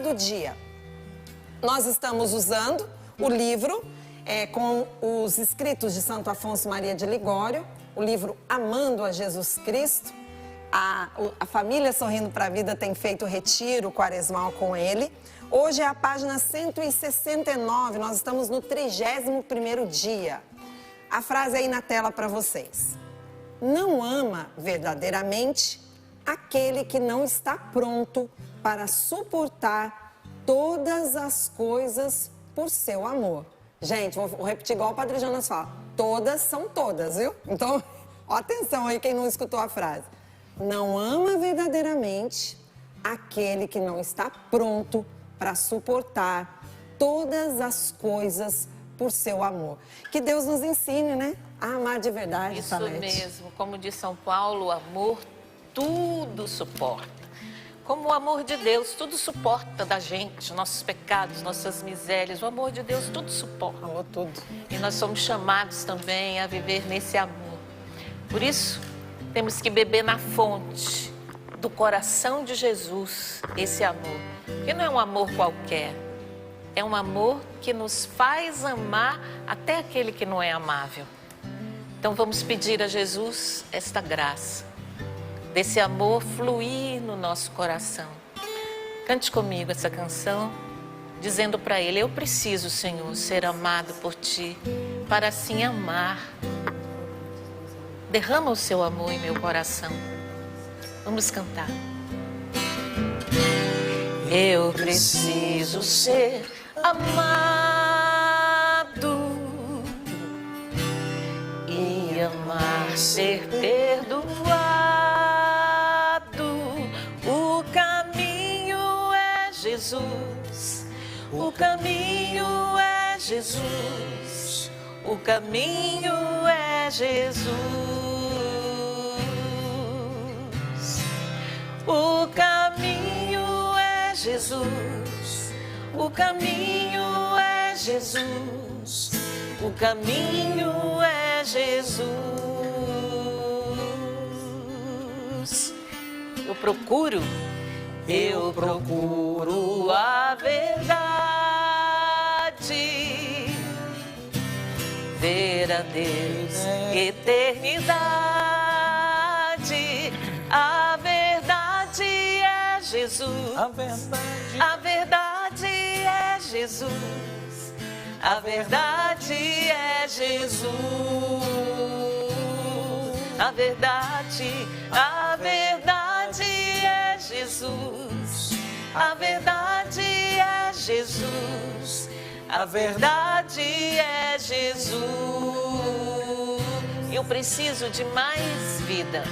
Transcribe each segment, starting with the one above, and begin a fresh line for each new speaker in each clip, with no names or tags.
do dia. Nós estamos usando o livro com os escritos de Santo Afonso Maria de Ligório, o livro Amando a Jesus Cristo. A família Sorrindo para a Vida tem feito o retiro quaresmal com ele. Hoje é a página 169, nós estamos no 31º dia. A frase aí na tela para vocês. Não ama verdadeiramente aquele que não está pronto para suportar todas as coisas por seu amor. Gente, vou repetir igual o Padre Jonas fala. Todas são todas, viu? Então, ó, atenção aí quem não escutou a frase. Não ama verdadeiramente aquele que não está pronto para suportar todas as coisas por seu amor. Que Deus nos ensine, né? A amar de verdade,
Isso
Salete.
mesmo. Como diz São Paulo, o amor tudo suporta. Como o amor de Deus, tudo suporta da gente, nossos pecados, nossas misérias. O amor de Deus tudo suporta.
Amor tudo.
E nós somos chamados também a viver nesse amor. Por isso, temos que beber na fonte do coração de Jesus esse amor. Que não é um amor qualquer. É um amor que nos faz amar até aquele que não é amável. Então vamos pedir a Jesus esta graça, desse amor fluir no nosso coração. Cante comigo essa canção, dizendo para Ele: eu preciso, Senhor, ser amado por Ti, para assim amar. Derrama o Seu amor em meu coração. Vamos cantar. Eu preciso ser amado e amar, ser perdoado. O caminho é Jesus, o caminho é Jesus, o caminho é Jesus. O caminho é Jesus, o caminho é Jesus, o caminho é Jesus. Eu procuro a verdade, ver a Deus, eternidade. A verdade é Jesus, a verdade é Jesus, a verdade é Jesus. A verdade é Jesus, a verdade é Jesus, a verdade é Jesus. Eu preciso de mais vida.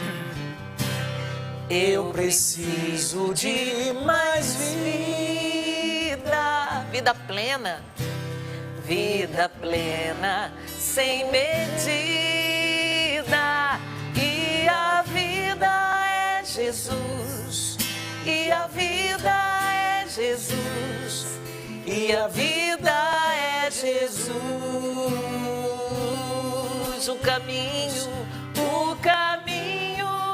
Eu preciso de mais vida. Vida plena, sem medida. E a vida é Jesus, e a vida é Jesus, e a vida é Jesus. O caminho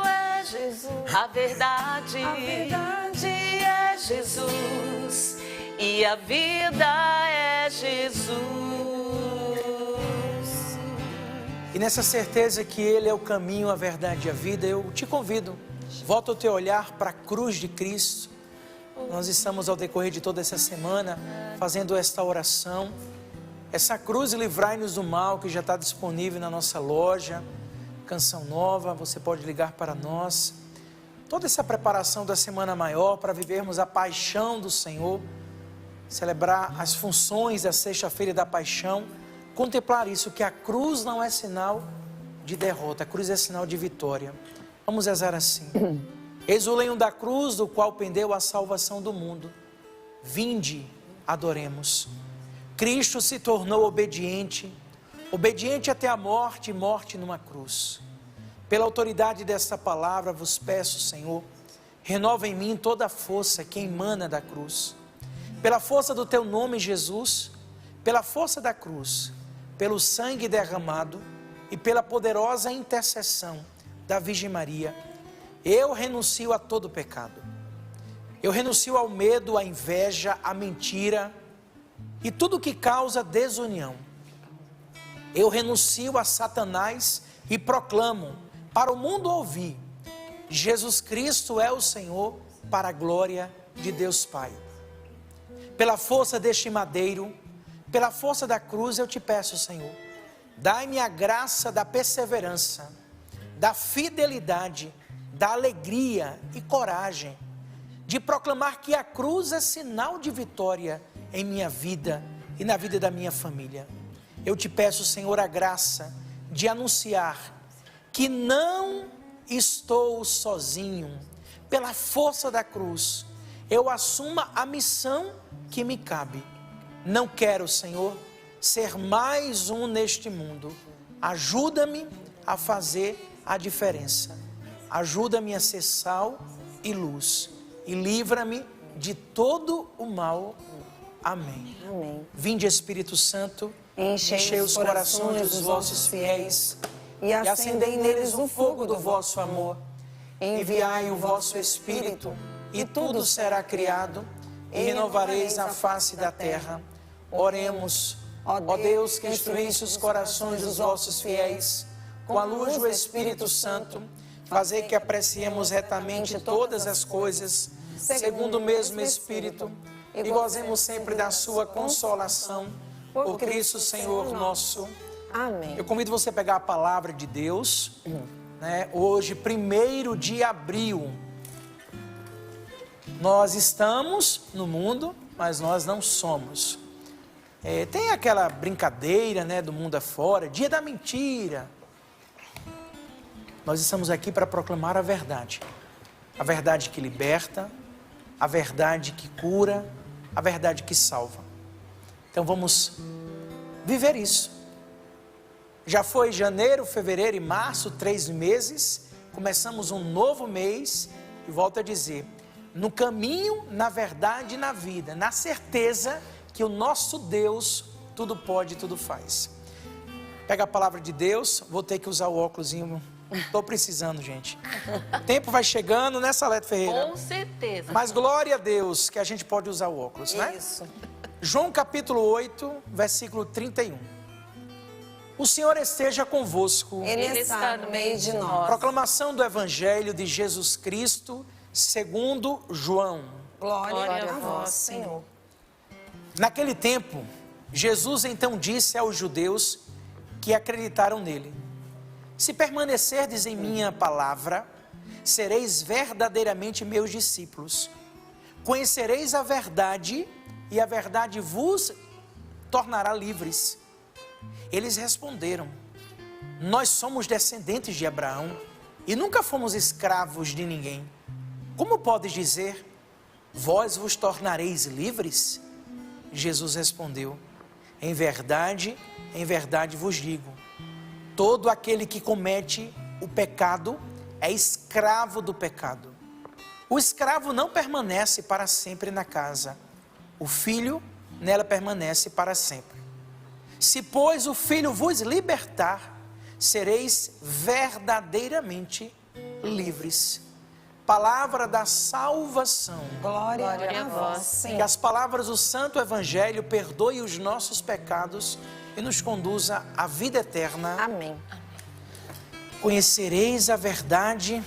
é Jesus. A verdade é Jesus, e a vida é Jesus.
E nessa certeza que Ele é o caminho, a verdade e a vida, eu te convido, volta o teu olhar para a cruz de Cristo. Nós estamos ao decorrer de toda essa semana fazendo esta oração. Essa cruz, livrai-nos do mal, que já está disponível na nossa loja, Canção Nova, você pode ligar para nós. Toda essa preparação da Semana Maior para vivermos a paixão do Senhor, celebrar as funções da Sexta-feira da Paixão, contemplar isso, que a cruz não é sinal de derrota, a cruz é sinal de vitória. Vamos rezar assim. Eis o lenho da cruz, do qual pendeu a salvação do mundo. Vinde, adoremos. Cristo se tornou obediente até a morte, e morte numa cruz. Pela autoridade desta palavra vos peço, Senhor, renova em mim toda a força que emana da cruz. Pela força do teu nome, Jesus, pela força da cruz, pelo sangue derramado e pela poderosa intercessão da Virgem Maria, eu renuncio a todo pecado. Eu renuncio ao medo, à inveja, à mentira e tudo que causa desunião. Eu renuncio a Satanás e proclamo para o mundo ouvir: Jesus Cristo é o Senhor, para a glória de Deus Pai. Pela força deste madeiro, pela força da cruz, eu te peço, Senhor, dai-me a graça da perseverança, da fidelidade, da alegria e coragem, de proclamar que a cruz é sinal de vitória em minha vida e na vida da minha família. Eu te peço, Senhor, a graça de anunciar que não estou sozinho. Pela força da cruz, eu assumo a missão que me cabe. Não quero, Senhor, ser mais um neste mundo. Ajuda-me a fazer a diferença. Ajuda-me a ser sal e luz. E livra-me de todo o mal. Amém.
Amém.
Vinde, Espírito Santo,
Enchei os corações dos vossos fiéis e acendei neles o fogo do vosso amor.
Enviai o vosso Espírito, e tudo será criado, e renovareis a face da terra. Oremos. Ó Deus, que instruísse os corações dos vossos fiéis, com a luz do Espírito Santo, fazei que apreciemos retamente todas as coisas, segundo o mesmo Espírito, e gozemos sempre da sua consolação, por Cristo Senhor nosso.
Amém.
Eu convido você a pegar a palavra de Deus, hoje, 1º de abril. Nós estamos no mundo, mas nós não somos. Tem aquela brincadeira, do mundo afora, dia da mentira. Nós estamos aqui para proclamar a verdade que liberta, a verdade que cura, a verdade que salva. Então vamos viver isso. Já foi janeiro, fevereiro e março, 3 meses, começamos um novo mês, e volto a dizer, no caminho, na verdade e na vida, na certeza que o nosso Deus tudo pode e tudo faz. Pega a palavra de Deus, vou ter que usar o óculosinho, estou precisando, gente. O tempo vai chegando, né, Salete Ferreira?
Com certeza.
Mas glória a Deus que a gente pode usar o óculos, né?
Isso.
João capítulo 8, versículo 31. O Senhor esteja convosco.
Ele está no meio de nós.
Proclamação do Evangelho de Jesus Cristo, segundo João.
Glória a vós, Senhor.
Naquele tempo, Jesus então disse aos judeus que acreditaram nele: se permanecerdes em minha palavra, sereis verdadeiramente meus discípulos. Conhecereis a verdade, e a verdade vos tornará livres. Eles responderam: nós somos descendentes de Abraão e nunca fomos escravos de ninguém. Como podes dizer, vós vos tornareis livres? Jesus respondeu: em verdade vos digo, todo aquele que comete o pecado é escravo do pecado. O escravo não permanece para sempre na casa, o filho nela permanece para sempre. Se, pois, o Filho vos libertar, sereis verdadeiramente livres. Palavra da salvação.
Glória a vós,
Que
Senhor.
as palavras do Santo Evangelho perdoem os nossos pecados e nos conduza à vida eterna.
Amém.
Conhecereis a verdade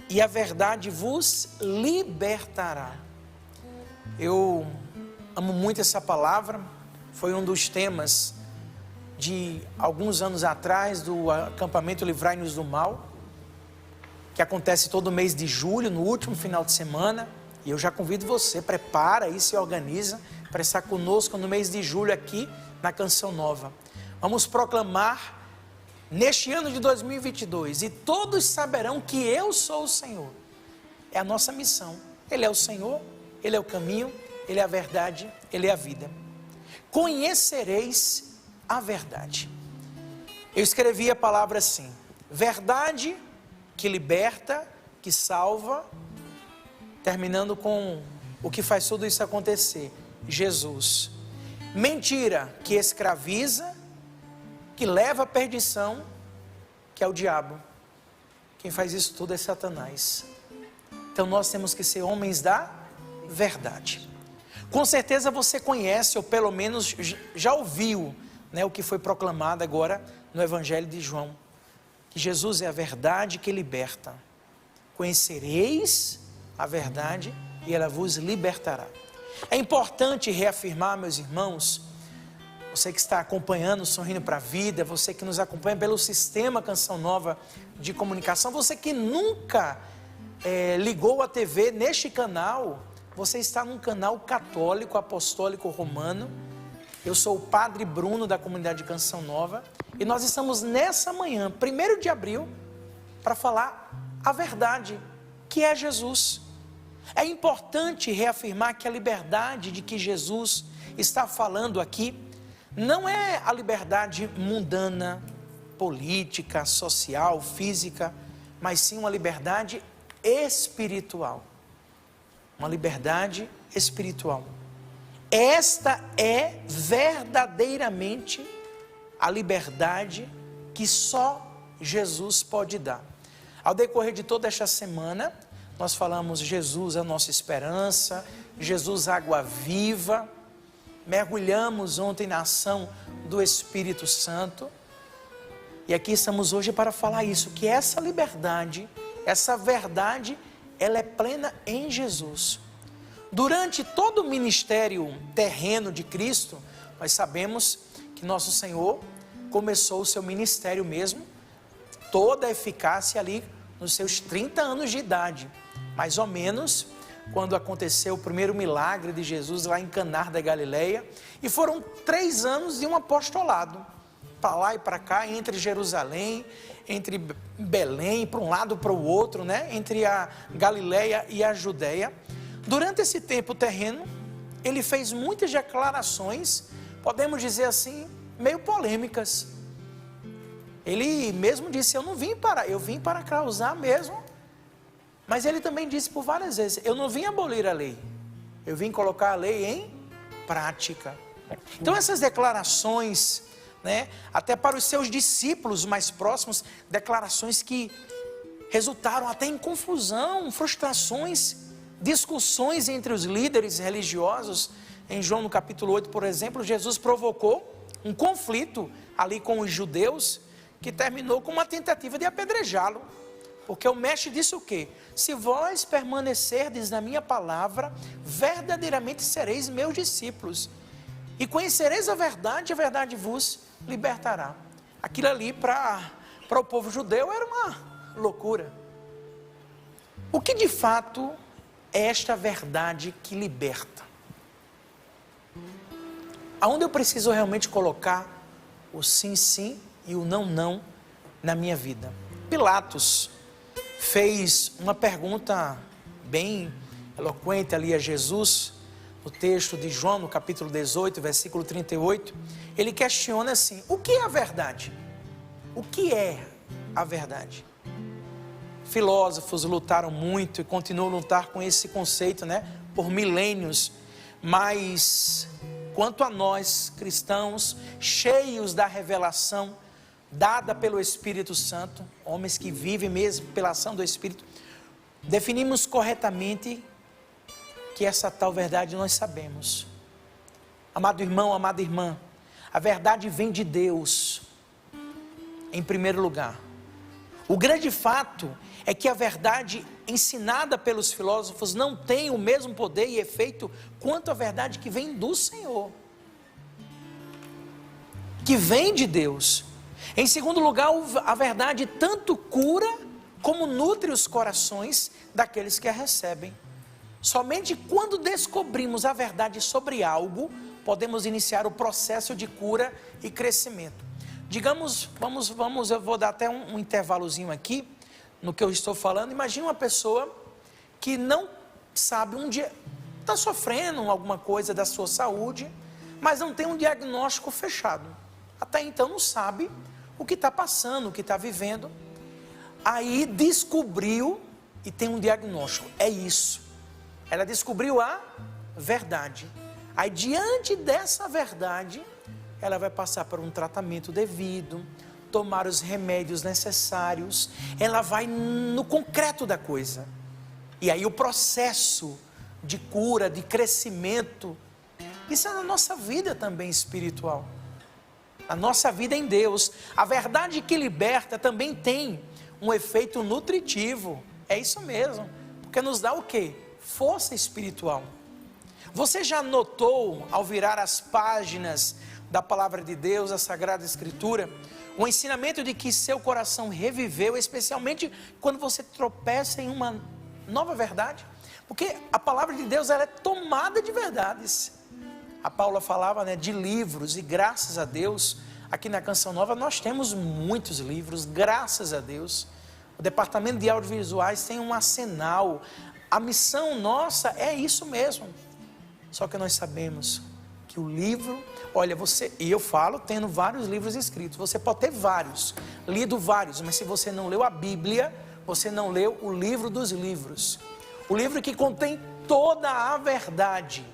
e a verdade vos libertará. Eu amo muito essa palavra. Foi um dos temas de alguns anos atrás do acampamento Livrai-nos do Mal, que acontece todo mês de julho, no último final de semana. E eu já convido você, prepara e se organiza para estar conosco no mês de julho aqui na Canção Nova. Vamos proclamar neste ano de 2022, e todos saberão que eu sou o Senhor. É a nossa missão. Ele é o Senhor, Ele é o caminho, Ele é a verdade, Ele é a vida. Conhecereis a verdade. Eu escrevi a palavra assim: verdade que liberta, que salva, terminando com o que faz tudo isso acontecer: Jesus. Mentira que escraviza, que leva à perdição, que é o diabo. Quem faz isso tudo é Satanás. Então nós temos que ser homens da verdade. Com certeza você conhece, ou pelo menos já ouviu, né, o que foi proclamado agora no Evangelho de João. Que Jesus é a verdade que liberta. Conhecereis a verdade e ela vos libertará. É importante reafirmar, meus irmãos, você que está acompanhando Sorrindo para a Vida, você que nos acompanha pelo Sistema Canção Nova de Comunicação, você que nunca ligou a TV neste canal, você está num canal católico, apostólico, romano. Eu sou o Padre Bruno da comunidade de Canção Nova e nós estamos nessa manhã, 1º de abril, para falar a verdade, que é Jesus. É importante reafirmar que a liberdade de que Jesus está falando aqui não é a liberdade mundana, política, social, física, mas sim uma liberdade espiritual. Uma liberdade espiritual. Esta é verdadeiramente a liberdade que só Jesus pode dar. Ao decorrer de toda esta semana, nós falamos Jesus a nossa esperança, Jesus água viva, mergulhamos ontem na ação do Espírito Santo, e aqui estamos hoje para falar isso, que essa liberdade, essa verdade, ela é plena em Jesus. Durante todo o ministério terreno de Cristo, nós sabemos que nosso Senhor começou o seu ministério mesmo, toda a eficácia ali nos seus 30 anos de idade, mais ou menos, quando aconteceu o primeiro milagre de Jesus lá em Caná da Galileia, e foram 3 anos de um apostolado, para lá e para cá, entre Jerusalém, entre Belém, para um lado para o outro, né? Entre a Galileia e a Judeia. Durante esse tempo terreno, ele fez muitas declarações, podemos dizer assim, meio polêmicas. Ele mesmo disse, eu vim para causar mesmo. Mas ele também disse por várias vezes, eu não vim abolir a lei, eu vim colocar a lei em prática. Então essas declarações, né, até para os seus discípulos mais próximos, declarações que resultaram até em confusão, frustrações, discussões entre os líderes religiosos. Em João no capítulo 8, por exemplo, Jesus provocou um conflito ali com os judeus, que terminou com uma tentativa de apedrejá-lo. Porque o mestre disse o quê? Se vós permanecerdes na minha palavra, verdadeiramente sereis meus discípulos. E conhecereis a verdade vos libertará. Aquilo ali para o povo judeu era uma loucura. O que de fato é esta verdade que liberta? Aonde eu preciso realmente colocar o sim, sim e o não, não na minha vida? Pilatos fez uma pergunta bem eloquente ali a Jesus, no texto de João, no capítulo 18, versículo 38, ele questiona assim, o que é a verdade? O que é a verdade? Filósofos lutaram muito e continuam a lutar com esse conceito, né, por milênios, mas quanto a nós, cristãos, cheios da revelação dada pelo Espírito Santo, homens que vivem mesmo pela ação do Espírito, definimos corretamente que essa tal verdade nós sabemos. Amado irmão, amada irmã, a verdade vem de Deus, em primeiro lugar. O grande fato é que a verdade ensinada pelos filósofos não tem o mesmo poder e efeito quanto a verdade que vem do Senhor, que vem de Deus. Em segundo lugar, a verdade tanto cura como nutre os corações daqueles que a recebem. Somente quando descobrimos a verdade sobre algo, podemos iniciar o processo de cura e crescimento. Digamos, eu vou dar até um intervalozinho aqui, no que eu estou falando. Imagina uma pessoa que não sabe, um dia está sofrendo alguma coisa da sua saúde, mas não tem um diagnóstico fechado. Até então não sabe o que está passando, o que está vivendo. Aí descobriu e tem um diagnóstico, é isso. Ela descobriu a verdade. Aí diante dessa verdade, ela vai passar por um tratamento devido, tomar os remédios necessários, ela vai no concreto da coisa. E aí o processo de cura, de crescimento. Isso é na nossa vida também espiritual. A nossa vida em Deus. A verdade que liberta também tem um efeito nutritivo. É isso mesmo. Porque nos dá o quê? Força espiritual. Você já notou, ao virar as páginas da Palavra de Deus, a Sagrada Escritura, o ensinamento de que seu coração reviveu, especialmente quando você tropeça em uma nova verdade? Porque a Palavra de Deus, ela é tomada de verdades. A Paula falava, né, de livros, e graças a Deus, aqui na Canção Nova nós temos muitos livros, graças a Deus. O departamento de audiovisuais tem um arsenal. A missão nossa é isso mesmo. Só que nós sabemos que o livro, olha, e eu falo tendo vários livros escritos, você pode ter vários, lido vários, mas se você não leu a Bíblia, você não leu o livro dos livros. O livro que contém toda a verdade,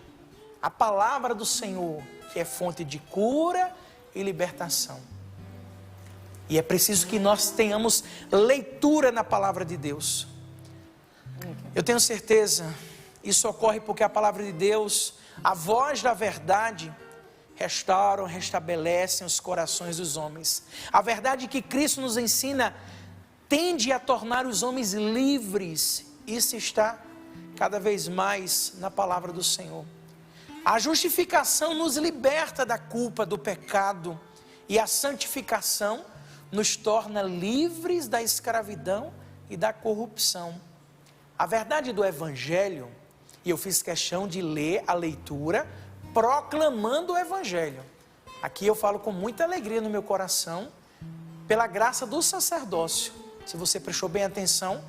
a palavra do Senhor, que é fonte de cura e libertação. E é preciso que nós tenhamos leitura na palavra de Deus. Eu tenho certeza, isso ocorre porque a palavra de Deus, a voz da verdade, restauram, restabelecem os corações dos homens. A verdade que Cristo nos ensina tende a tornar os homens livres. Isso está cada vez mais na palavra do Senhor. A justificação nos liberta da culpa, do pecado, e a santificação nos torna livres da escravidão e da corrupção. A verdade do Evangelho, e eu fiz questão de ler a leitura proclamando o Evangelho. Aqui eu falo com muita alegria no meu coração, pela graça do sacerdócio. Se você prestou bem atenção,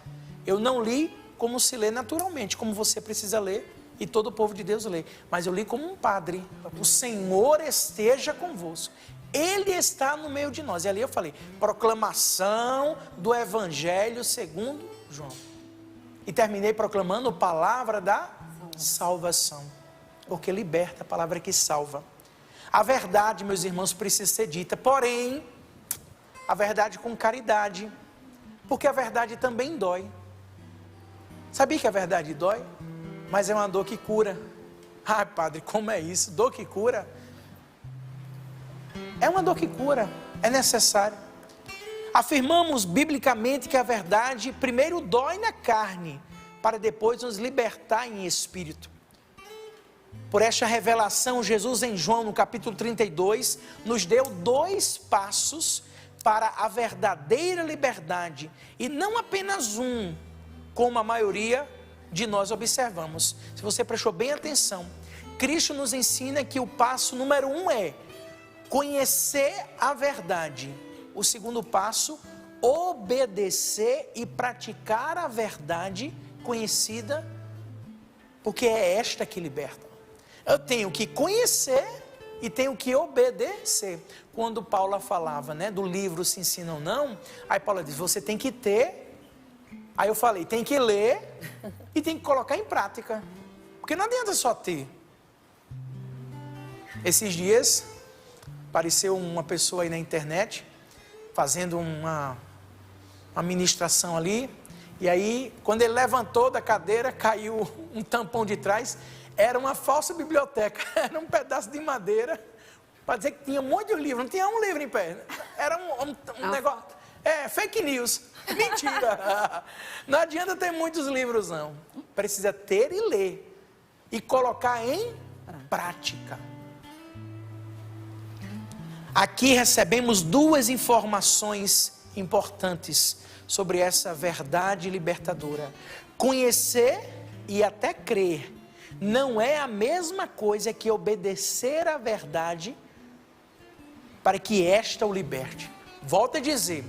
eu não li como se lê naturalmente, como você precisa ler e todo o povo de Deus lê, mas eu li como um padre. O Senhor esteja convosco, Ele está no meio de nós. E ali eu falei, proclamação do Evangelho segundo João. E terminei proclamando a palavra da salvação, porque liberta, a palavra que salva. A verdade, meus irmãos, precisa ser dita, porém, a verdade com caridade, porque a verdade também dói. Sabia que a verdade dói? Mas é uma dor que cura. Ai, padre, como é isso? Dor que cura? É uma dor que cura, é necessário. Afirmamos biblicamente que a verdade primeiro dói na carne, para depois nos libertar em espírito. Por esta revelação, Jesus em João, no capítulo 32, nos deu 2 passos para a verdadeira liberdade, e não apenas um, como a maioria de nós observamos. Se você prestou bem atenção, Cristo nos ensina que o passo número 1 é conhecer a verdade. O segundo passo, obedecer e praticar a verdade conhecida, porque é esta que liberta. Eu tenho que conhecer e tenho que obedecer. Quando Paula falava, né, do livro Se Ensina ou Não, aí Paula diz, você tem que ter. Aí eu falei, tem que ler e tem que colocar em prática, porque não adianta só ter. Esses dias apareceu uma pessoa aí na internet fazendo uma ministração ali, e aí quando ele levantou da cadeira, caiu um tampão de trás. Era uma falsa biblioteca, era um pedaço de madeira, para dizer que tinha um monte de livro, não tinha um livro em pé, era um negócio, fake news, mentira. Não adianta ter muitos livros não, precisa ter e ler, e colocar em prática. Aqui recebemos 2 informações importantes sobre essa verdade libertadora. Conhecer e até crer não é a mesma coisa que obedecer à verdade para que esta o liberte. Volto a dizer,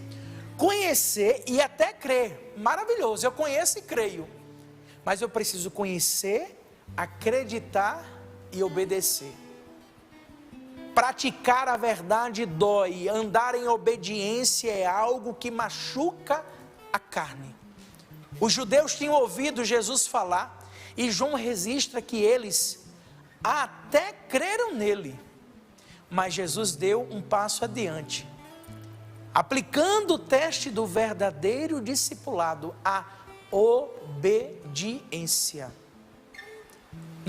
conhecer e até crer, maravilhoso, eu conheço e creio, mas eu preciso conhecer, acreditar e obedecer. Praticar a verdade dói, andar em obediência é algo que machuca a carne. Os judeus tinham ouvido Jesus falar, e João registra que eles até creram nele, mas Jesus deu um passo adiante, aplicando o teste do verdadeiro discipulado, a obediência.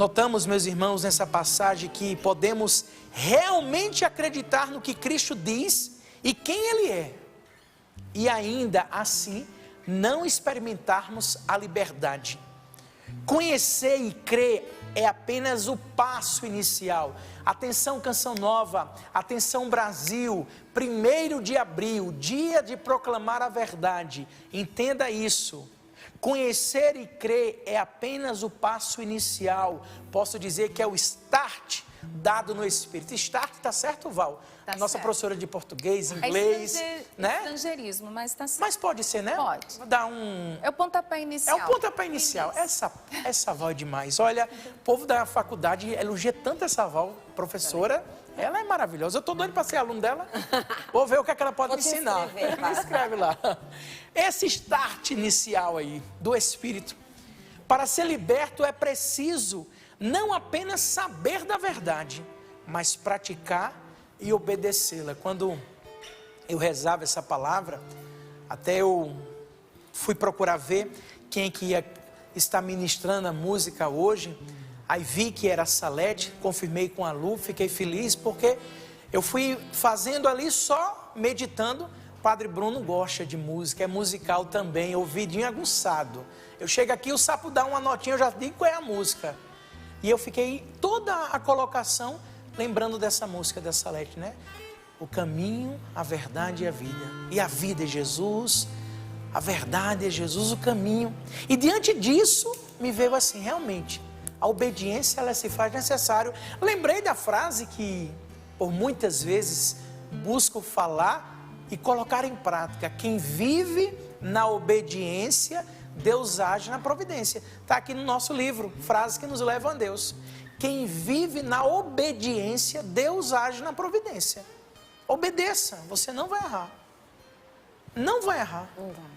Notamos, meus irmãos, nessa passagem que podemos realmente acreditar no que Cristo diz e quem Ele é. E ainda assim, não experimentarmos a liberdade. Conhecer e crer é apenas o passo inicial. Atenção, Canção Nova, atenção, Brasil, 1º de abril, dia de proclamar a verdade. Entenda isso. Conhecer e crer é apenas o passo inicial. Posso dizer que é o start dado no Espírito. Start, tá certo, Val?
Tá
Nossa
certo.
professora de português, inglês, né?
Estrangeirismo, mas tá certo.
Mas pode ser, né?
Pode.
Vou dar um...
É o pontapé inicial.
É o pontapé inicial. Essa Val é demais. Olha, o povo da faculdade elogia tanto essa Val, professora. Ela é maravilhosa. Eu estou doido para ser aluno dela. Vou ver o que é que ela pode
Vou
me
te
ensinar.
inscrever,
Me escreve lá. Esse start inicial aí do Espírito. Para ser liberto é preciso não apenas saber da verdade, mas praticar e obedecê-la. Quando eu rezava essa palavra, até eu fui procurar ver quem que ia estar ministrando a música hoje. Aí vi que era a Salete, confirmei com a Lu, fiquei feliz porque eu fui fazendo ali só meditando. Padre Bruno gosta de música, é musical também, ouvidinho aguçado. Eu chego aqui, o sapo dá uma notinha, eu já digo qual é a música. E eu fiquei toda a colocação lembrando dessa música da Salete, né? O caminho, a verdade e a vida. E a vida é Jesus, a verdade é Jesus, o caminho. E diante disso, me veio assim, realmente, a obediência, ela se faz necessário. Lembrei da frase que, por muitas vezes, busco falar e colocar em prática. Quem vive na obediência, Deus age na providência. Está aqui no nosso livro, frases que nos levam a Deus. Quem vive na obediência, Deus age na providência. Obedeça, você não vai errar. Não vai errar.
Não vai.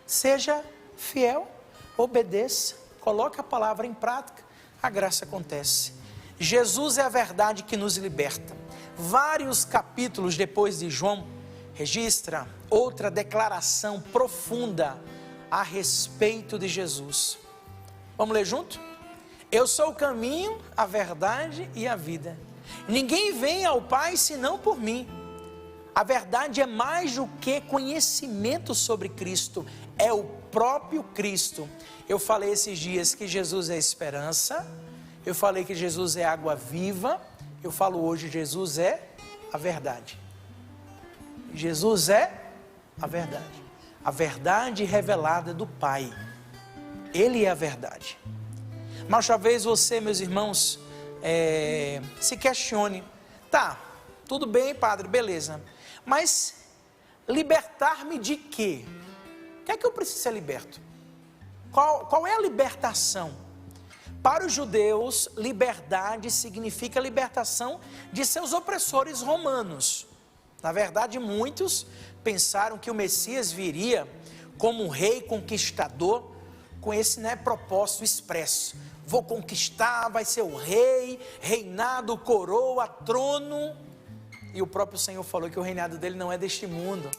Seja fiel, obedeça, coloque a palavra em prática, a graça acontece. Jesus é a verdade que nos liberta. Vários capítulos depois de João, registra outra declaração profunda a respeito de Jesus. Vamos ler junto? Eu sou o caminho, a verdade e a vida. Ninguém vem ao Pai senão por mim. A verdade é mais do que conhecimento sobre Cristo, é o próprio Cristo. Eu falei esses dias que Jesus é esperança, eu falei que Jesus é água viva, eu falo hoje Jesus é a verdade. Jesus é a verdade revelada do Pai. Ele é a verdade. Mas talvez você, meus irmãos, se questione. Tá, tudo bem, padre, beleza. Mas libertar-me de quê? O que é que eu preciso ser liberto? Qual é a libertação? Para os judeus, liberdade significa libertação de seus opressores romanos. Na verdade, muitos pensaram que o Messias viria como um rei conquistador, com esse propósito expresso. Vou conquistar, vai ser o rei, reinado, coroa, trono. E o próprio Senhor falou que o reinado dele não é deste mundo.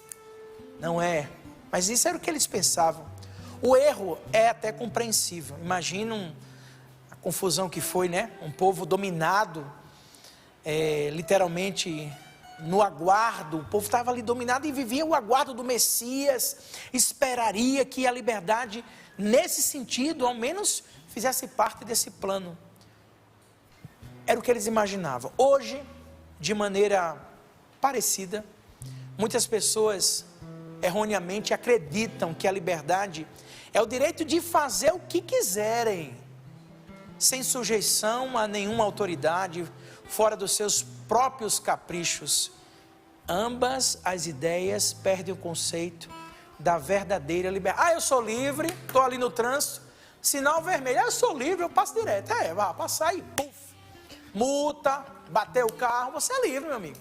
Não é. Mas isso era o que eles pensavam. O erro é até compreensível. Imaginam a confusão que foi, né? Um povo dominado, literalmente no aguardo. O povo estava ali dominado e vivia o aguardo do Messias. Esperaria que a liberdade, nesse sentido, ao menos fizesse parte desse plano. Era o que eles imaginavam. Hoje, de maneira parecida, muitas pessoas erroneamente acreditam que a liberdade é o direito de fazer o que quiserem, sem sujeição a nenhuma autoridade, fora dos seus próprios caprichos. Ambas as ideias perdem o conceito da verdadeira liberdade. Eu sou livre, estou ali no trânsito, sinal vermelho, eu sou livre, eu passo direto. Vai passar e puf, multa, bater o carro, você é livre, meu amigo.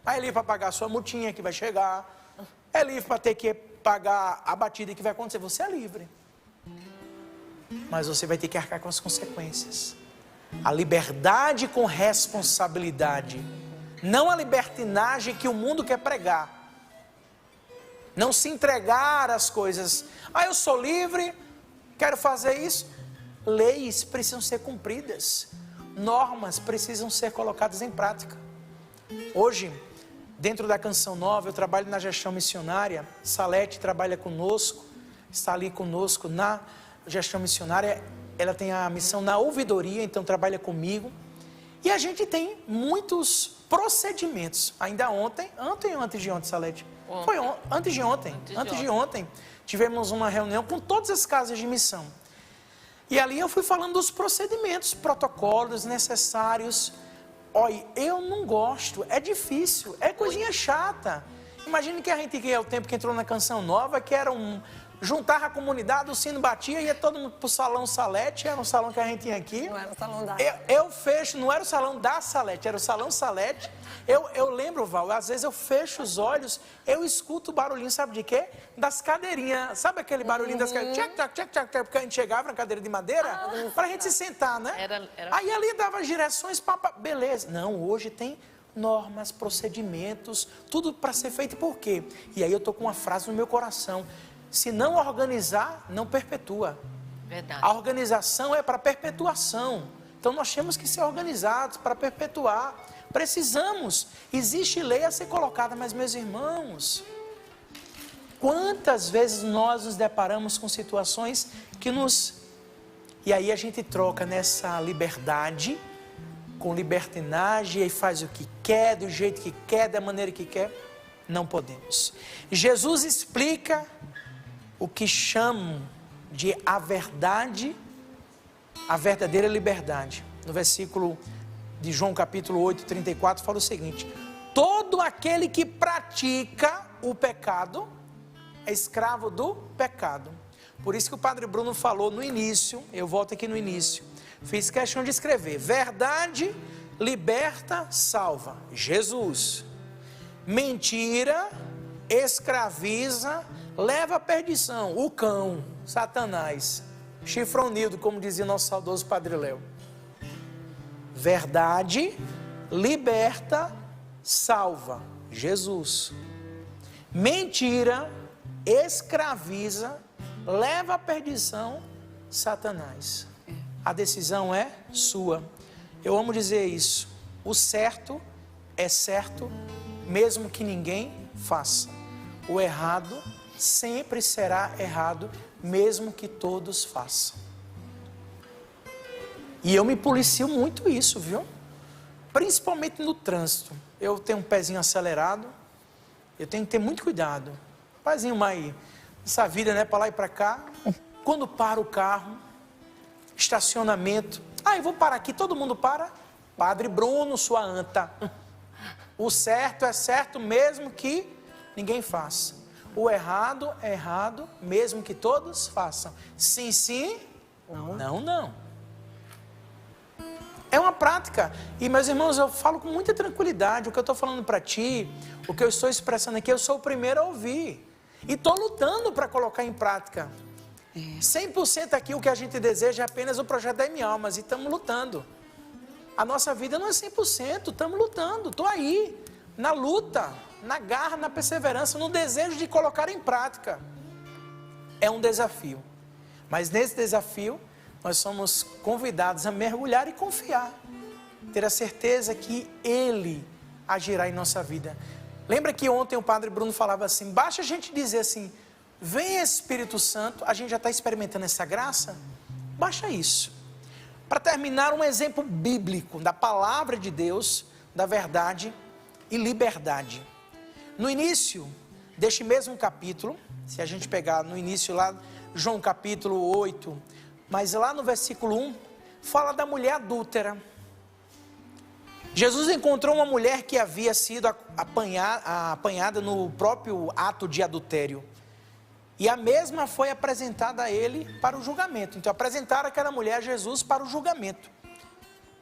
É livre para pagar a sua multinha que vai chegar, é livre para ter que pagar a batida que vai acontecer, você é livre. Mas você vai ter que arcar com as consequências. A liberdade com responsabilidade, não a libertinagem que o mundo quer pregar. Não se entregar às coisas. Eu sou livre, quero fazer isso. leis precisam ser cumpridas, normas precisam ser colocadas em prática. Hoje, dentro da Canção Nova, eu trabalho na gestão missionária. Salete trabalha conosco, está ali conosco na gestão missionária. Ela tem a missão na ouvidoria, então trabalha comigo. E a gente tem muitos procedimentos. Ainda ontem ou antes de ontem, Salete?
Ontem.
Foi antes de ontem.
Antes de
ontem, tivemos uma reunião com todas as casas de missão. E ali eu fui falando dos procedimentos, protocolos necessários. Olha, eu não gosto, é difícil, é coisinha chata. Imagine que a gente, que é o tempo que entrou na Canção Nova, que era juntar a comunidade, o sino batia, ia todo mundo pro salão Salete, era um salão que a gente tinha aqui.
Não era o salão da...
Eu fecho, não era o salão da Salete, era o salão Salete. Eu lembro, Val, às vezes eu fecho os olhos, eu escuto o barulhinho, sabe de quê? Das cadeirinhas, sabe aquele barulhinho das cadeirinhas? Tchac, tchac, tchac, tchac, tchac, porque a gente chegava na cadeira de madeira, pra gente se sentar, né? Aí ali dava direções, beleza. Não, hoje tem normas, procedimentos, tudo para ser feito. Por quê? E aí eu tô com uma frase no meu coração: se não organizar, não perpetua.
Verdade.
A organização é para perpetuação. Então nós temos que ser organizados para perpetuar. Precisamos. Existe lei a ser colocada, mas meus irmãos, quantas vezes nós nos deparamos com situações que nos... E aí a gente troca nessa liberdade com libertinagem e faz o que quer, do jeito que quer, da maneira que quer. Não podemos. Jesus explica o que chamam de a verdade, a verdadeira liberdade. No versículo de João capítulo 8, 34, fala o seguinte: todo aquele que pratica o pecado é escravo do pecado. Por isso que o Padre Bruno falou no início, eu volto aqui no início, fiz questão de escrever: verdade liberta, salva, Jesus. Mentira escraviza, leva à perdição, o cão, Satanás, chifronildo, como dizia nosso saudoso Padre Léo. Verdade liberta, salva, Jesus. Mentira escraviza, leva à perdição, Satanás. A decisão é sua. Eu amo dizer isso: o certo é certo, mesmo que ninguém faça. O errado sempre será errado, mesmo que todos façam. E eu me policio muito isso, viu? Principalmente no trânsito. Eu tenho um pezinho acelerado, eu tenho que ter muito cuidado. Pezinho mais, essa vida, né, para lá e para cá. Quando para o carro, estacionamento. Eu vou parar aqui, todo mundo para. Padre Bruno, sua anta. O certo é certo, mesmo que ninguém faça. O errado é errado, mesmo que todos façam. Sim, sim. Não, não, não. É uma prática. E, meus irmãos, eu falo com muita tranquilidade. O que eu estou falando para ti, o que eu estou expressando aqui, eu sou o primeiro a ouvir. E estou lutando para colocar em prática. 100% aqui, o que a gente deseja é apenas o projeto da M Almas. E estamos lutando. A nossa vida não é 100%, estamos lutando. Estou aí, na luta, na garra, na perseverança, no desejo de colocar em prática. É um desafio. Mas nesse desafio, nós somos convidados a mergulhar e confiar. Ter a certeza que Ele agirá em nossa vida. Lembra que ontem o Padre Bruno falava assim: basta a gente dizer assim, vem Espírito Santo, a gente já está experimentando essa graça? Basta isso. Para terminar, um exemplo bíblico da palavra de Deus, da verdade e liberdade. No início deste mesmo capítulo, se a gente pegar no início lá, João capítulo 8, mas lá no versículo 1, fala da mulher adúltera. Jesus encontrou uma mulher que havia sido apanhada no próprio ato de adultério. E a mesma foi apresentada a ele para o julgamento. Então apresentaram aquela mulher a Jesus para o julgamento.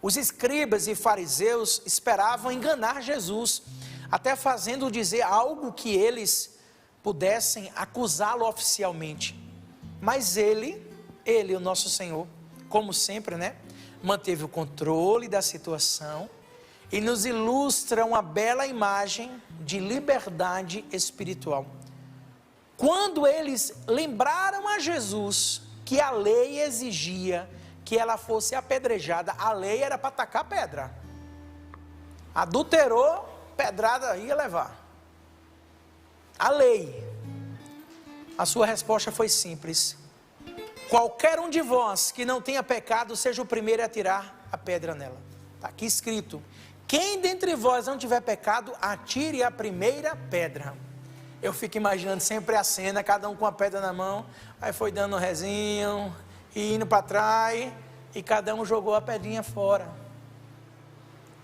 Os escribas e fariseus esperavam enganar Jesus, até fazendo dizer algo que eles pudessem acusá-lo oficialmente. Mas ele, o nosso Senhor, como sempre, né, manteve o controle da situação e nos ilustra uma bela imagem de liberdade espiritual. Quando eles lembraram a Jesus que a lei exigia que ela fosse apedrejada. A lei era para tacar pedra. Adulterou, pedrada ia levar. A lei. A sua resposta foi simples: qualquer um de vós que não tenha pecado, seja o primeiro a atirar a pedra nela. Está aqui escrito: quem dentre vós não tiver pecado, atire a primeira pedra. Eu fico imaginando sempre a cena, cada um com a pedra na mão, aí foi dando um rezinho, e indo para trás, e cada um jogou a pedrinha fora.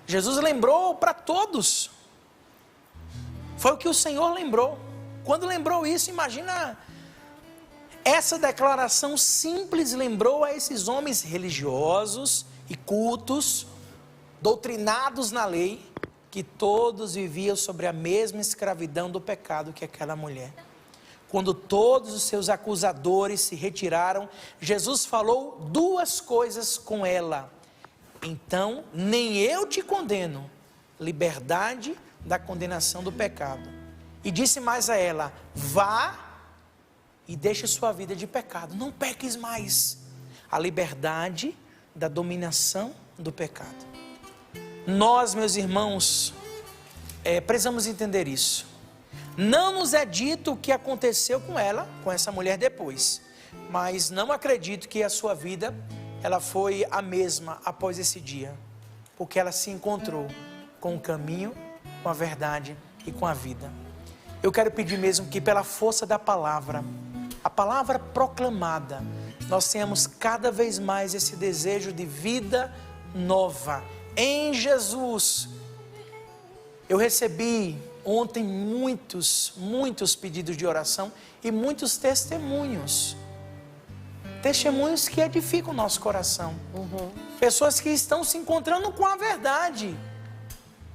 Jesus lembrou para todos. Foi o que o Senhor lembrou. Quando lembrou isso, imagina, essa declaração simples lembrou a esses homens religiosos e cultos, doutrinados na lei, que todos viviam sobre a mesma escravidão do pecado que aquela mulher. Quando todos os seus acusadores se retiraram, Jesus falou duas coisas com ela: então, nem eu te condeno, liberdade da condenação do pecado. E disse mais a ela: vá e deixe sua vida de pecado, não peques mais. A liberdade da dominação do pecado. Nós, meus irmãos, precisamos entender isso. Não nos é dito o que aconteceu com ela, com essa mulher depois, mas não acredito que a sua vida ela foi a mesma após esse dia, porque ela se encontrou com o caminho, com a verdade e com a vida. Eu quero pedir mesmo que pela força da palavra, a palavra proclamada, nós tenhamos cada vez mais esse desejo de vida nova em Jesus. Eu recebi ontem muitos pedidos de oração e muitos testemunhos. Testemunhos que edificam o nosso coração. Pessoas que estão se encontrando com a verdade,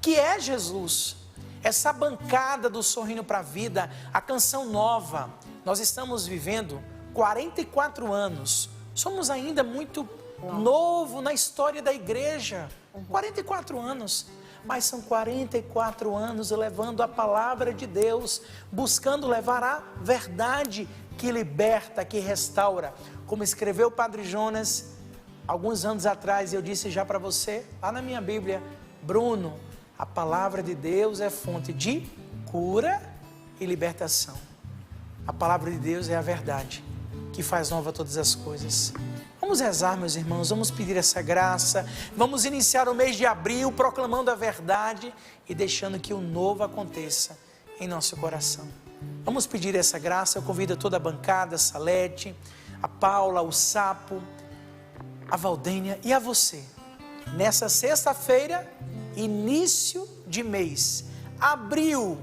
que é Jesus. Essa bancada do Sorrindo para a Vida, a canção nova. Nós estamos vivendo 44 anos. Somos ainda muito novo na história da igreja. 44 anos. Mas são 44 anos levando a palavra de Deus, buscando levar a verdade que liberta, que restaura. Como escreveu o Padre Jonas, alguns anos atrás, eu disse já para você, lá na minha Bíblia: Bruno, a palavra de Deus é fonte de cura e libertação. A palavra de Deus é a verdade, que faz nova todas as coisas. Vamos rezar, meus irmãos, vamos pedir essa graça, vamos iniciar o mês de abril proclamando a verdade e deixando que o novo aconteça em nosso coração. Vamos pedir essa graça. Eu convido toda a bancada, a Salete, a Paula, o Sapo, a Valdênia e a você. Nessa sexta-feira, início de mês, abril,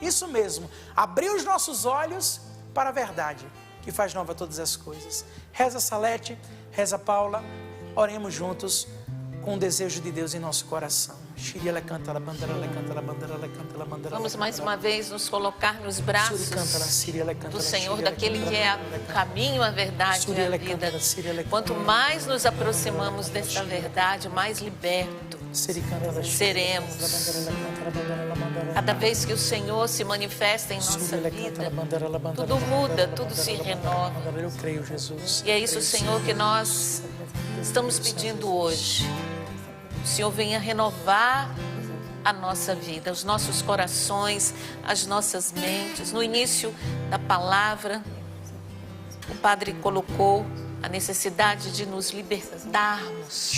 isso mesmo, abrir os nossos olhos para a verdade, que faz nova todas as coisas. Reza Salete, reza Paula, oremos juntos com o desejo de Deus em nosso coração.
Vamos mais uma vez nos colocar nos braços do Senhor, daquele que é o caminho, a verdade e a vida. Quanto mais nos aproximamos dessa verdade, mais libertos seremos. Cada vez que o Senhor se manifesta em nossa vida, tudo muda, tudo se renova.
Eu creio, Jesus.
E é isso, Senhor, que nós estamos pedindo hoje. O Senhor venha renovar a nossa vida, os nossos corações, as nossas mentes. No início da palavra, o Padre colocou a necessidade de nos libertarmos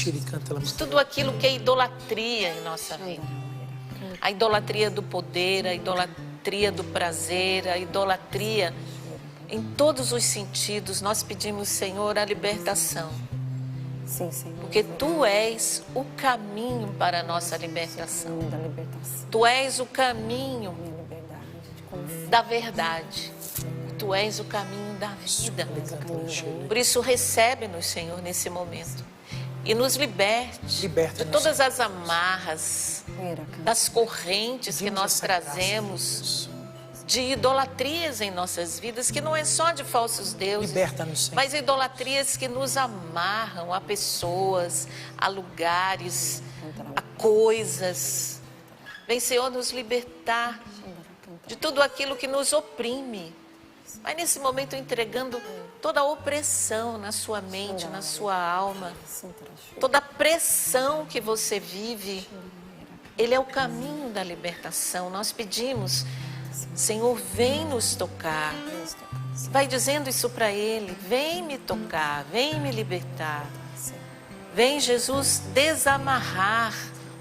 de tudo aquilo que é idolatria em nossa vida. A idolatria do poder, a idolatria do prazer, a idolatria em todos os sentidos. Nós pedimos, Senhor, a libertação.
Sim, Senhor.
Porque Tu és o caminho para a nossa libertação.
Da libertação.
Tu és o caminho
Minha liberdade de confiar.
da verdade. Tu és o caminho da vida.
Liberta-nos,
Por isso, recebe-nos, Senhor, nesse momento. E nos liberte de
Liberta-nos,
todas as amarras, das correntes que
Pedimos
nós
essa graça,
trazemos, de idolatrias em nossas vidas, que não é só de falsos deuses,
Liberta-nos, Senhor.
mas idolatrias que nos amarram a pessoas, a lugares, a coisas. Vem, Senhor, nos libertar de tudo aquilo que nos oprime. Vai nesse momento entregando toda opressão na sua mente, na sua alma, toda pressão que você vive, Ele é o caminho da libertação. Nós pedimos, Senhor, vem nos tocar. Vai dizendo isso para Ele, vem me tocar, vem me libertar. Vem, Jesus, desamarrar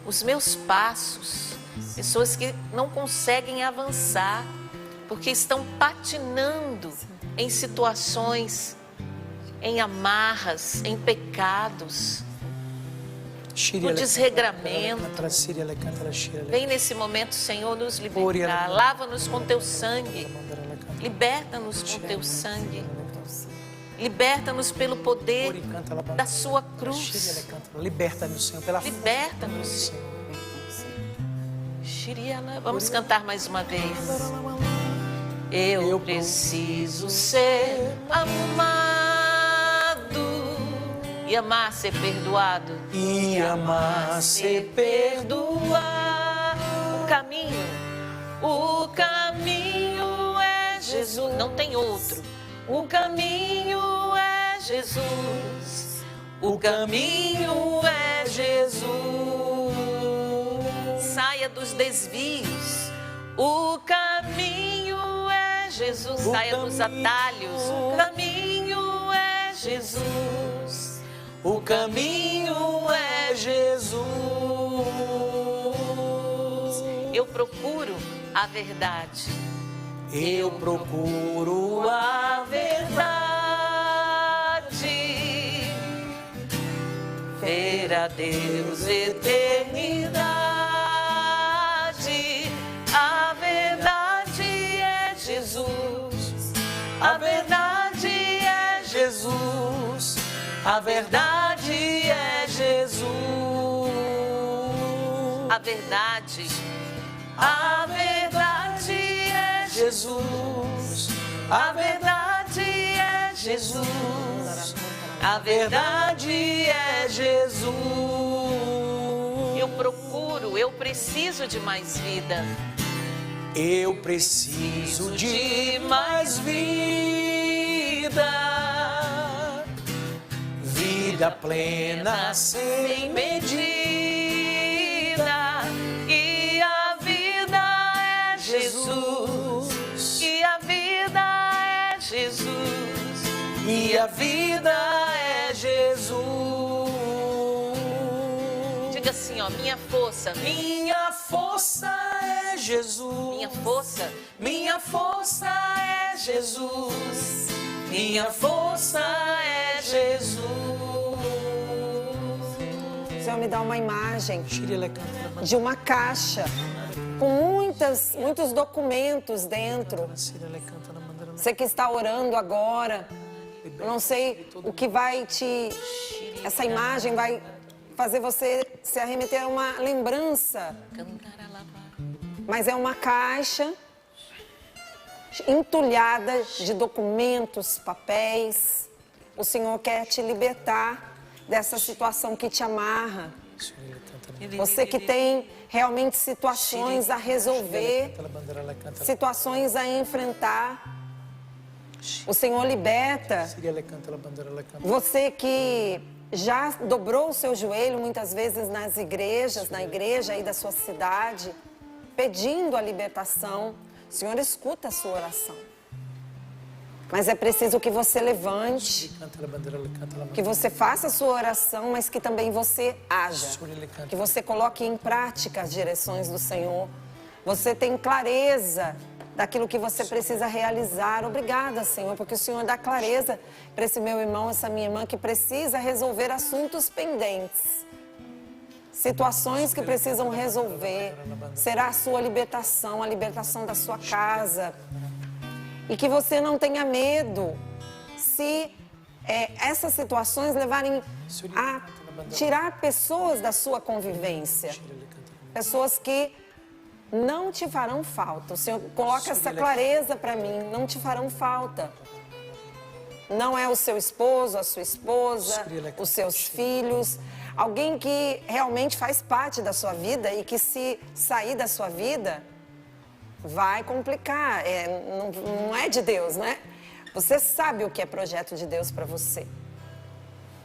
os meus passos. Pessoas que não conseguem avançar, porque estão patinando em situações, em amarras, em pecados, no desregramento. Vem nesse momento, Senhor, nos libertar. Lava-nos com teu sangue. Liberta-nos com teu sangue. Liberta-nos pelo poder da sua cruz.
Liberta-nos, Senhor, pela força.
Liberta-nos. Vamos cantar mais uma vez. Eu preciso ser amado e amar ser perdoado.
E amar ser perdoado.
O caminho é Jesus, não tem outro. O caminho é Jesus. O caminho é Jesus. Saia dos desvios. O caminho é Jesus. Saia dos atalhos. O caminho é Jesus.
O caminho é Jesus.
Eu procuro a verdade.
Eu procuro a
verdade. Ver a Deus eternidade. A verdade é Jesus. A verdade é Jesus. A verdade é Jesus. A verdade. A verdade é Jesus. A verdade é Jesus. A verdade é Jesus. Eu preciso de mais vida.
Eu preciso de mais vida. Vida plena sem medida.
E a vida é Jesus. E a vida é Jesus.
E a vida é Jesus.
Diga assim, ó, minha força.
Minha força é Jesus.
Minha força.
Minha força é Jesus. Minha força é Jesus.
O Senhor me dá uma imagem de uma caixa com muitos documentos dentro. Você que está orando agora, eu não sei o que vai essa imagem vai fazer você se arremeter a uma lembrança. Mas é uma caixa entulhada de documentos, papéis. O Senhor quer te libertar dessa situação que te amarra. Você que tem realmente situações a resolver, situações a enfrentar. O Senhor liberta. Você que já dobrou o seu joelho muitas vezes nas igrejas, na igreja aí da sua cidade, pedindo a libertação. O Senhor escuta a sua oração. Mas é preciso que você levante, que você faça a sua oração, mas que também você haja. Que você coloque em prática as direções do Senhor. Você tem clareza daquilo que você precisa realizar. Obrigada, Senhor, porque o Senhor dá clareza para esse meu irmão, essa minha irmã que precisa resolver assuntos pendentes. Situações que precisam resolver. Será a sua libertação, a libertação da sua casa. E que você não tenha medo se essas situações levarem a tirar pessoas da sua convivência. Pessoas que não te farão falta. O Senhor coloca essa clareza para mim, não te farão falta. Não é o seu esposo, a sua esposa, os seus filhos. Alguém que realmente faz parte da sua vida e que se sair da sua vida vai complicar. Não é de Deus, né? Você sabe o que é projeto de Deus para você.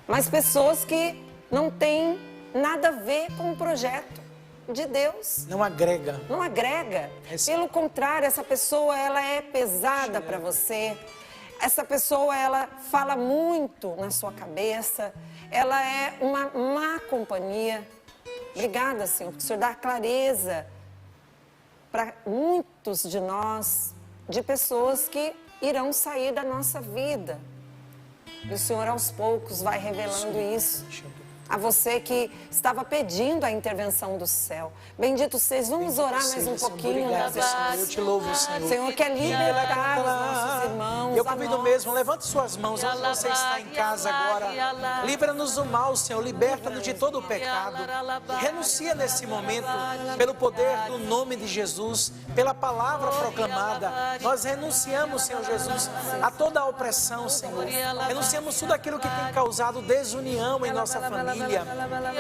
Mas pessoas que não têm nada a ver com o projeto de Deus.
Não agrega.
Não agrega. Pelo contrário, essa pessoa, ela é pesada para você. Essa pessoa, ela fala muito na sua cabeça. Ela é uma má companhia. Obrigada, Senhor, porque o Senhor dá clareza para muitos de nós, de pessoas que irão sair da nossa vida. E o Senhor, aos poucos, vai revelando isso a você que estava pedindo a intervenção do céu. Bendito seja. Vamos orar mais um pouquinho.
Obrigado, Senhor. Eu te louvo, Senhor.
Senhor, quer libertar os nossos irmãos.
Eu convido mesmo, levante suas mãos, onde você está em casa agora. Livra-nos do mal, Senhor, liberta-nos de todo o pecado. Renuncia nesse momento, pelo poder do nome de Jesus, pela palavra proclamada. Nós renunciamos, Senhor Jesus, a toda a opressão, Senhor. Renunciamos tudo aquilo que tem causado desunião em nossa família.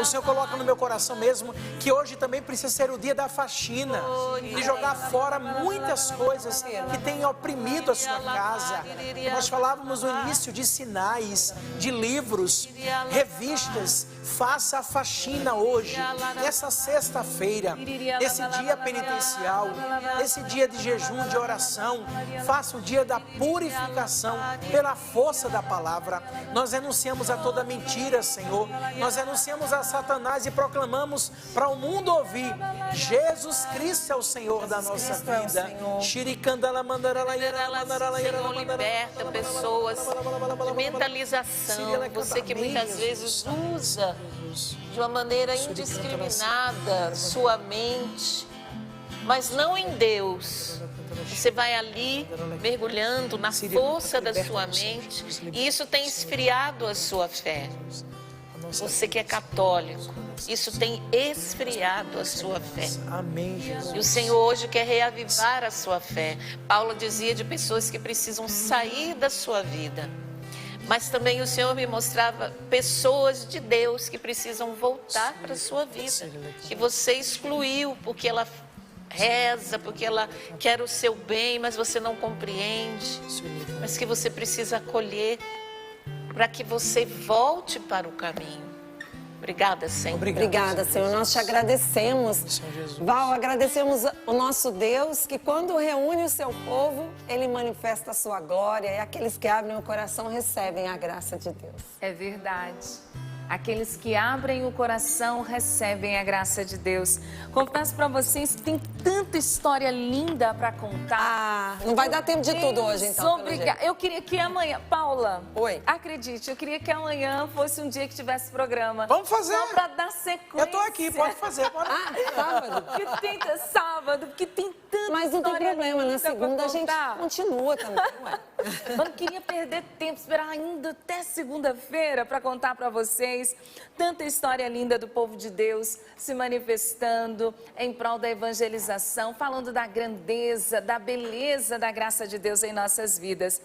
O Senhor coloca no meu coração mesmo que hoje também precisa ser o dia da faxina, de jogar fora muitas coisas que têm oprimido a sua casa. Nós falávamos no início de sinais, de livros, revistas. Faça a faxina hoje, nessa sexta-feira, nesse dia penitencial, nesse dia de jejum, de oração. Faça o dia da purificação pela força da palavra. Nós renunciamos a toda mentira, Senhor. Nós renunciamos a Satanás e proclamamos para o mundo ouvir: Jesus Cristo é o Senhor da nossa vida.
Senhor, liberta pessoas de mentalização. Você que muitas vezes usa de uma maneira indiscriminada sua mente, mas não em Deus. Você vai ali mergulhando na força da sua mente e isso tem esfriado a sua fé. Você que é católico, isso tem esfriado a sua fé.
Amém, Jesus.
E o Senhor hoje quer reavivar a sua fé. Paulo dizia de pessoas que precisam sair da sua vida. Mas também o Senhor me mostrava pessoas de Deus que precisam voltar para a sua vida. Que você excluiu porque ela reza, porque ela quer o seu bem, mas você não compreende. Mas que você precisa acolher para que você volte para o caminho. Obrigada, Senhor.
Obrigada, Senhor. Nós te agradecemos. Val, agradecemos o nosso Deus que quando reúne o seu povo, Ele manifesta a sua glória e aqueles que abrem o coração recebem a graça de Deus.
É verdade. Aqueles que abrem o coração recebem a graça de Deus. Confesso para vocês, tem tanta história linda para contar.
Ah, não vai dar tempo de tudo hoje, então.
Obrigada. Eu queria que amanhã, Paula.
Oi.
Acredite, eu queria que amanhã fosse um dia que tivesse programa.
Vamos fazer.
Só para dar sequência.
Eu tô aqui, pode fazer. Pode.
Sábado.
Sábado, porque tem tanta
Mas não tem
história
problema, na
linda pra
segunda a gente
contar.
continua também, ué.
Eu não queria perder tempo, esperar ainda até segunda-feira para contar para vocês tanta história linda do povo de Deus se manifestando em prol da evangelização, falando da grandeza, da beleza da graça de Deus em nossas vidas.